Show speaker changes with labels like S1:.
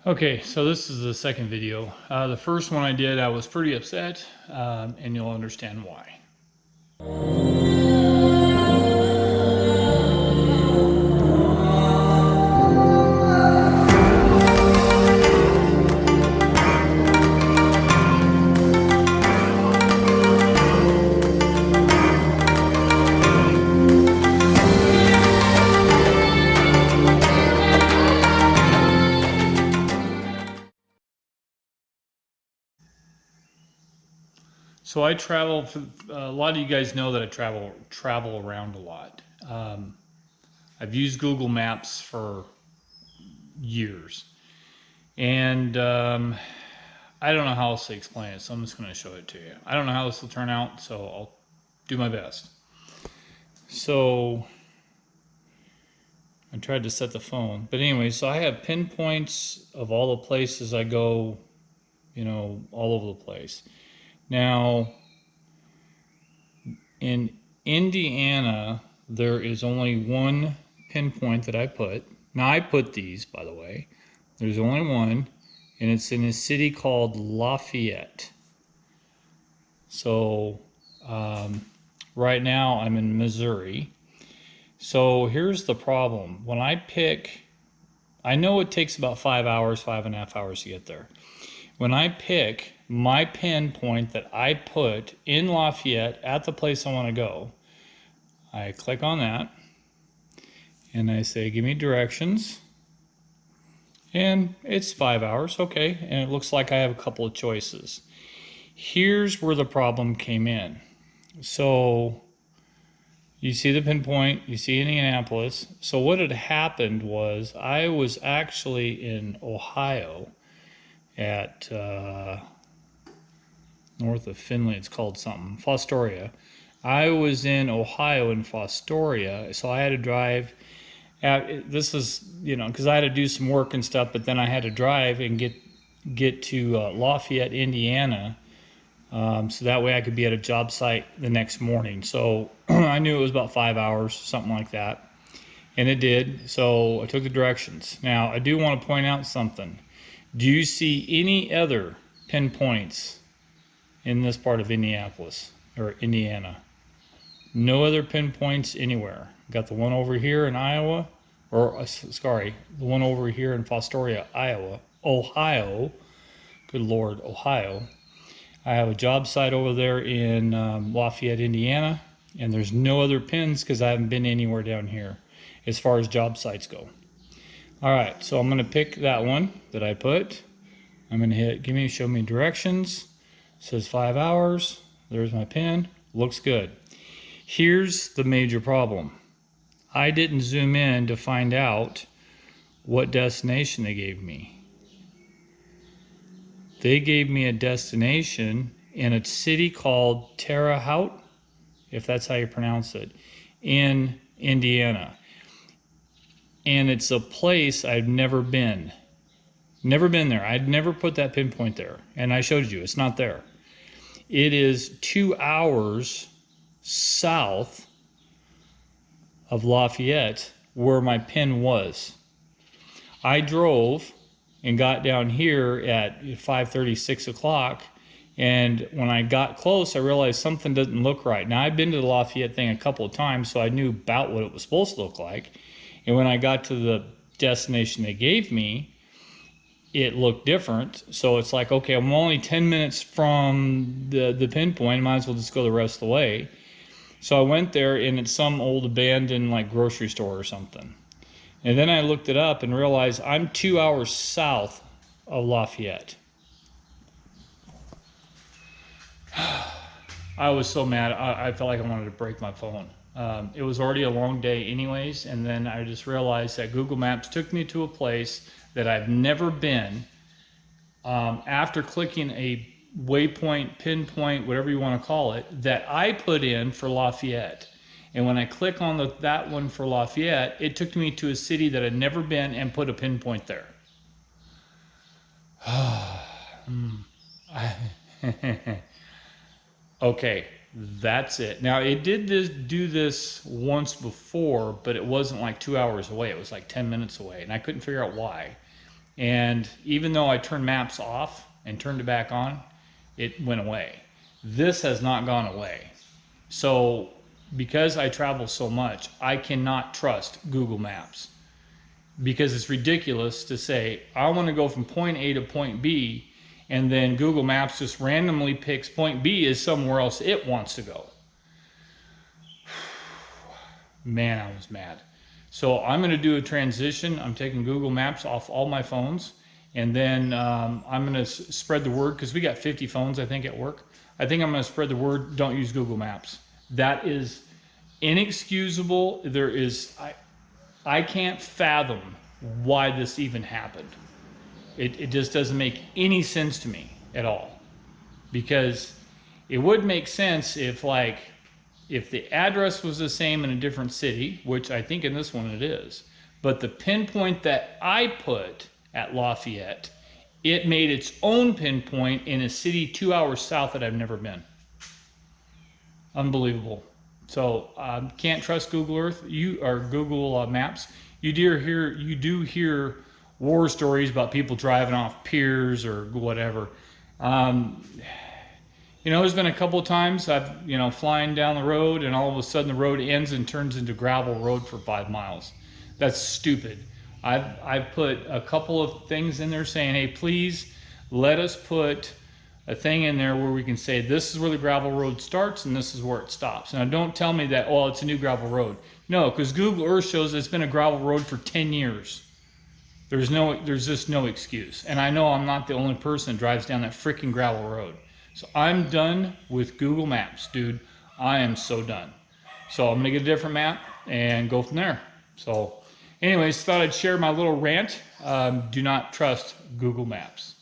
S1: Okay, so this is the second video. The first one I did, I was pretty upset, and you'll understand why. So I travel. A lot of you guys know that I travel around a lot. I've used Google Maps for years, and I don't know how else to explain it. So I'm just going to show it to you. I don't know how this will turn out, so I'll do my best. So I tried to set the phone, but anyway, so I have pinpoints of all the places I go, all over the place. Now, in Indiana, there is only one pinpoint that I put. Now, I put these, by the way. There's only one, and it's in a city called Lafayette. So, right now, I'm in Missouri. So, here's the problem. When I pick, I know it takes about 5 hours, 5.5 hours to get there. When I pick my pinpoint that I put in Lafayette at the place I want to go, I click on that and I say, give me directions. And it's 5 hours, okay. And it looks like I have a couple of choices. Here's where the problem came in. So you see the pinpoint, you see Indianapolis. So what had happened was I was actually in Ohio at north of Finley. It's called something, Fostoria. I was in Ohio in Fostoria, so I had to drive. This is, because I had to do some work and stuff, but then I had to drive and get to Lafayette, Indiana, so that way I could be at a job site the next morning. So I knew it was about 5 hours, something like that, and it did. So I took the directions. Now I do want to point out something. Do you see any other pinpoints in this part of Indianapolis or Indiana? No other pinpoints anywhere. Got the one over here in Iowa, or sorry, the one over here in Fostoria, Ohio. Good Lord, Ohio. I have a job site over there in Lafayette, Indiana, and there's no other pins because I haven't been anywhere down here as far as job sites go. All right, so I'm going to pick that one that I put. I'm going to hit show me directions. It says 5 hours. There's my pin. Looks good. Here's the major problem. I didn't zoom in to find out what destination they gave me. They gave me a destination in a city called Terre Haute, if that's how you pronounce it, in Indiana. And it's a place I've never been. Never been there. I'd never put that pinpoint there. And I showed you, it's not there. It is 2 hours south of Lafayette where my pin was. I drove and got down here at 5:30, 6 o'clock. And when I got close, I realized something doesn't look right. Now, I've been to the Lafayette thing a couple of times, so I knew about what it was supposed to look like. And when I got to the destination they gave me, it looked different. So it's like, okay, I'm only 10 minutes from the pinpoint. Might as well just go the rest of the way. So I went there, and it's some old abandoned grocery store or something. And then I looked it up and realized I'm 2 hours south of Lafayette. I was so mad. I felt like I wanted to break my phone. It was already a long day anyways, and then I just realized that Google Maps took me to a place that I've never been. After clicking a waypoint, pinpoint, whatever you want to call it, that I put in for Lafayette. And when I click on that one for Lafayette, it took me to a city that I'd never been and put a pinpoint there. Okay, that's it. Now, it did do this once before, but it wasn't like 2 hours away. It was like 10 minutes away, and I couldn't figure out why. And even though I turned maps off and turned it back on, it went away. This has not gone away. So because I travel so much, I cannot trust Google Maps, because it's ridiculous to say, I want to go from point A to point B, and then Google Maps just randomly picks point B as somewhere else it wants to go. Man, I was mad. So I'm going to do a transition. I'm taking Google Maps off all my phones, and then I'm going to spread the word, because we got 50 phones, I think, at work. I think I'm going to spread the word, don't use Google Maps. That is inexcusable. I can't fathom why this even happened. It just doesn't make any sense to me at all. Because it would make sense if the address was the same in a different city, which I think in this one it is, but the pinpoint that I put at Lafayette, it made its own pinpoint in a city 2 hours south that I've never been. Unbelievable. So can't trust Google Earth, or Google Maps. You do hear war stories about people driving off piers or whatever. There's been a couple of times I've, flying down the road, and all of a sudden the road ends and turns into gravel road for 5 miles. That's stupid. I've put a couple of things in there saying, hey, please let us put a thing in there where we can say this is where the gravel road starts and this is where it stops. Now don't tell me that, oh, it's a new gravel road. No, because Google Earth shows it's been a gravel road for 10 years. There's just no excuse. And I know I'm not the only person that drives down that freaking gravel road. So I'm done with Google Maps, dude. I am so done. So I'm gonna get a different map and go from there. So anyways, thought I'd share my little rant. Do not trust Google Maps.